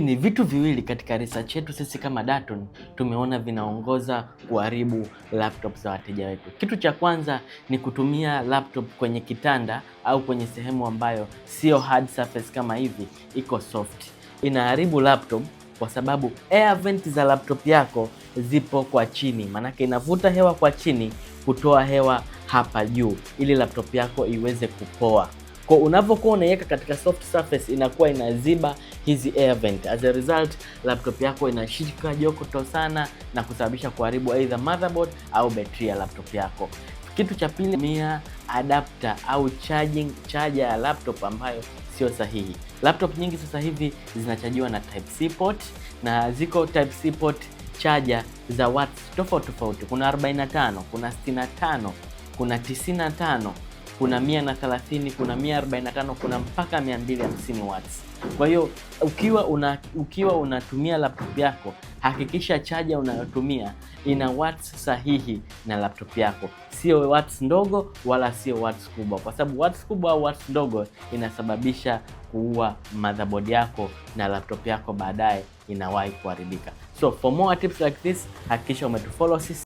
Ni vitu viwili katika research yetu sisi kama Dar-Ton tumeona vinaongoza kuharibu laptop za wateja wetu. Kitu cha kwanza ni kutumia laptop kwenye kitanda au kwenye sehemu ambayo sio hard surface kama hivi, iko soft. Inaharibu laptop kwa sababu air vent za laptop yako zipo kwa chini, manake inavuta hewa kwa chini kutoa hewa hapa juu ili laptop yako iweze kupoa. Kwa unavyokuwa unaiweka katika soft surface inakuwa inaziba hizi air vent. As a result, laptop yako inashika joto sana na kusababisha kuharibu either motherboard au betri ya laptop yako. Kitu cha pili, tumia adapter au charger ya laptop ambayo sio sahihi. Laptop nyingi sasa hivi zinachajiwa na type C port na ziko type C port charger za watts tofauti tofauti. Kuna 45, kuna 65, kuna 95, kuna 130, kuna 145, kuna mpaka 250 watts. Kwa hiyo ukiwa unatumia laptop yako, hakikisha charger unayotumia ina watts sahihi na laptop yako, sio watts ndogo wala sio watts kubwa, kwa sababu watts kubwa au watts ndogo inasababisha kuua motherboard yako na laptop yako baadaye inawahi kuharibika. So for more tips like this, hakikisha umetufollow sisi.